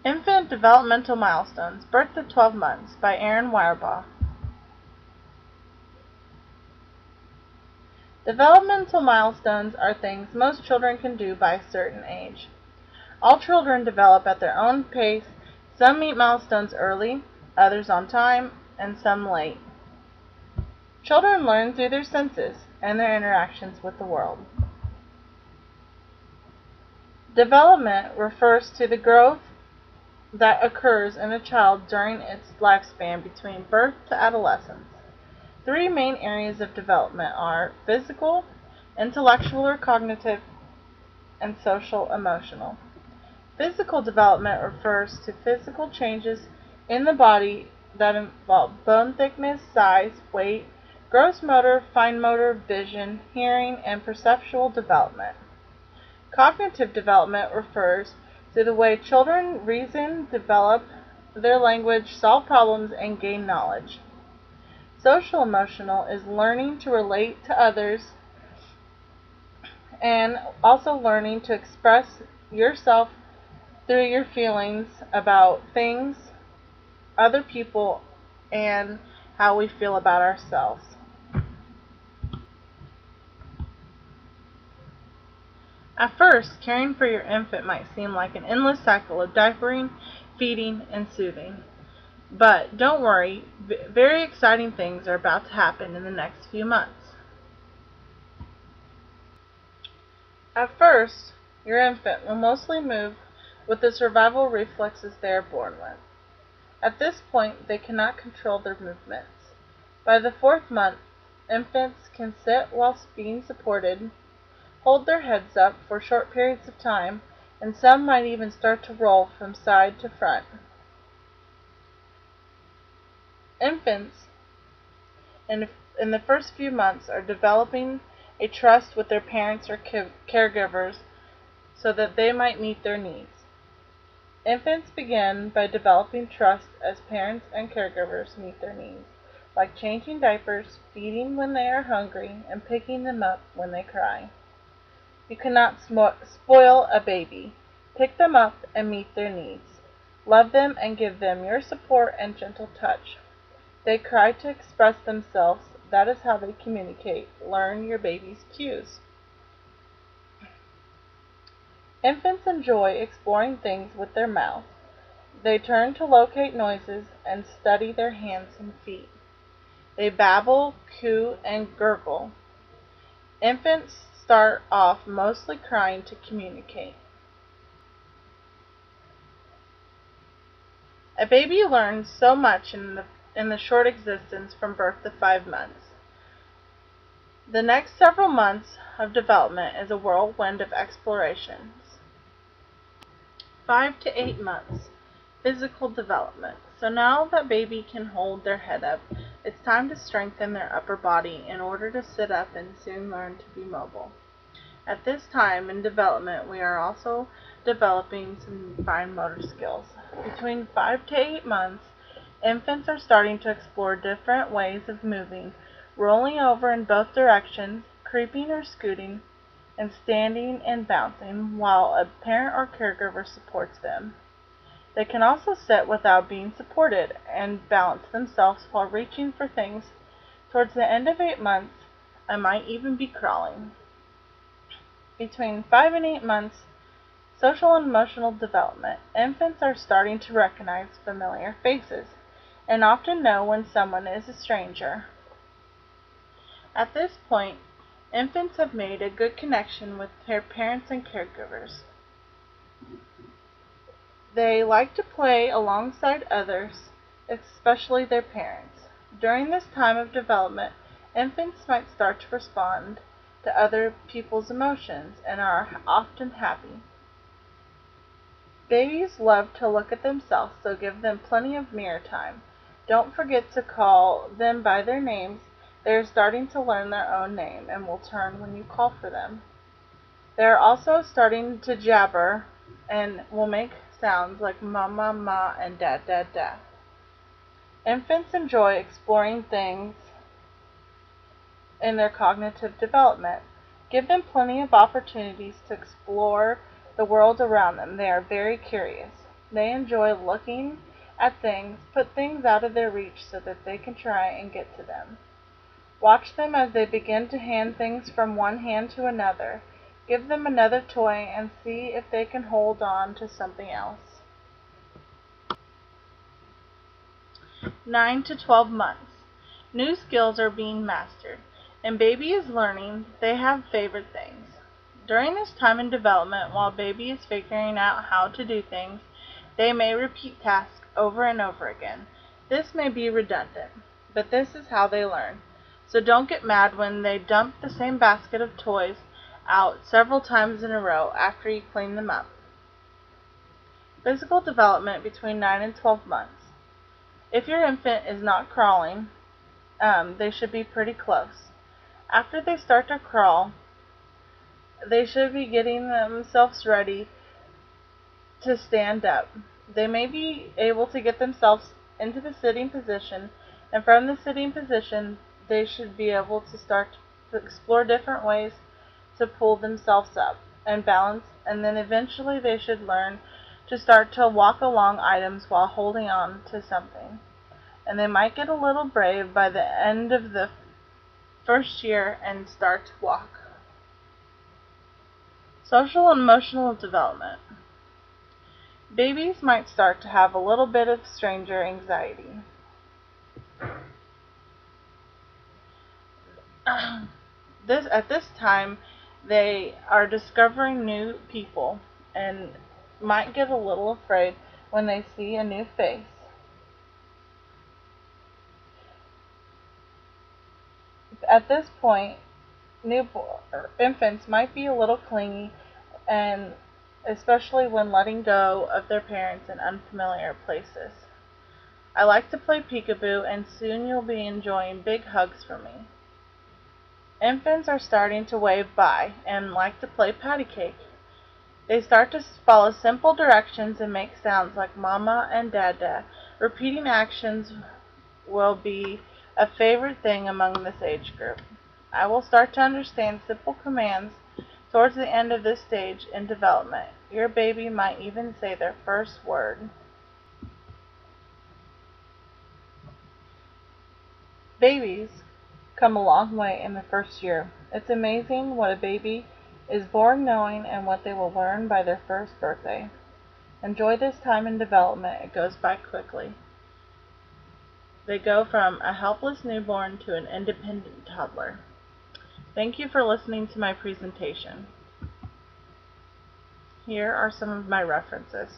Infant Developmental Milestones, Birth to 12 Months by Erin Wirebaugh. Developmental milestones are things most children can do by a certain age. All children develop at their own pace. Some meet milestones early, others on time, and some late. Children learn through their senses and their interactions with the world. Development refers to the growth that occurs in a child during its lifespan between birth to adolescence. Three main areas of development are physical, intellectual or cognitive, and social emotional. Physical development refers to physical changes in the body that involve bone thickness, size, weight, gross motor, fine motor, vision, hearing, and perceptual development. Cognitive development refers to the way children reason, develop their language, solve problems, and gain knowledge. Social emotional is learning to relate to others and also learning to express yourself through your feelings about things, other people, and how we feel about ourselves. At first, caring for your infant might seem like an endless cycle of diapering, feeding, and soothing. But don't worry, very exciting things are about to happen in the next few months. At first, your infant will mostly move with the survival reflexes they are born with. At this point, they cannot control their movements. By the 4th month, infants can sit while being supported, hold their heads up for short periods of time, and some might even start to roll from side to front. Infants in the first few months are developing a trust with their parents or caregivers so that they might meet their needs. Infants begin by developing trust as parents and caregivers meet their needs, like changing diapers, feeding when they are hungry, and picking them up when they cry. You cannot spoil a baby. Pick them up and meet their needs. Love them and give them your support and gentle touch. They cry to express themselves. That is how they communicate. Learn your baby's cues. Infants enjoy exploring things with their mouth. They turn to locate noises and study their hands and feet. They babble, coo, and gurgle. Infants start off mostly crying to communicate. A baby learns so much in the short existence from birth to 5 months. The next several months of development is a whirlwind of explorations. 5 to 8 months, physical development. So now that baby can hold their head up, it's time to strengthen their upper body in order to sit up and soon learn to be mobile. At this time in development, we are also developing some fine motor skills. Between 5 to 8 months, infants are starting to explore different ways of moving, rolling over in both directions, creeping or scooting, and standing and bouncing while a parent or caregiver supports them. They can also sit without being supported and balance themselves while reaching for things. Towards the end of 8 months, I might even be crawling. Between 5 and 8 months, social and emotional development. Infants are starting to recognize familiar faces and often know when someone is a stranger. At this point, infants have made a good connection with their parents and caregivers. They like to play alongside others, especially their parents. During this time of development, infants might start to respond to other people's emotions and are often happy. Babies love to look at themselves, so give them plenty of mirror time. Don't forget to call them by their names. They are starting to learn their own name and will turn when you call for them. They are also starting to jabber and will make sounds like mama, ma, and da, da, da. Infants enjoy exploring things in their cognitive development. Give them plenty of opportunities to explore the world around them. They are very curious. They enjoy looking at things, put things out of their reach so that they can try and get to them. Watch them as they begin to hand things from one hand to another. Give them another toy and see if they can hold on to something else. 9 to 12 months. New skills are being mastered, and baby is learning they have favorite things. During this time in development, while baby is figuring out how to do things, they may repeat tasks over and over again. This may be redundant, but this is how they learn. So don't get mad when they dump the same basket of toys out several times in a row after you clean them up. Physical development between 9 and 12 months. If your infant is not crawling, they should be pretty close. After they start to crawl, they should be getting themselves ready to stand up. They may be able to get themselves into the sitting position, and from the sitting position, they should be able to start to explore different ways to pull themselves up and balance, and then eventually they should learn to start to walk along items while holding on to something. And they might get a little brave by the end of the first year and start to walk. Social and emotional development. Babies might start to have a little bit of stranger anxiety. At this time, they are discovering new people and might get a little afraid when they see a new face. At this point, infants might be a little clingy, and especially when letting go of their parents in unfamiliar places. I like to play peekaboo, and soon you'll be enjoying big hugs from me. Infants are starting to wave bye and like to play patty cake. They start to follow simple directions and make sounds like mama and dada. Repeating actions will be a favorite thing among this age group. I will start to understand simple commands towards the end of this stage in development. Your baby might even say their first word. Babies come a long way in the first year. It's amazing what a baby is born knowing and what they will learn by their first birthday. Enjoy this time in development. It goes by quickly. They go from a helpless newborn to an independent toddler. Thank you for listening to my presentation. Here are some of my references.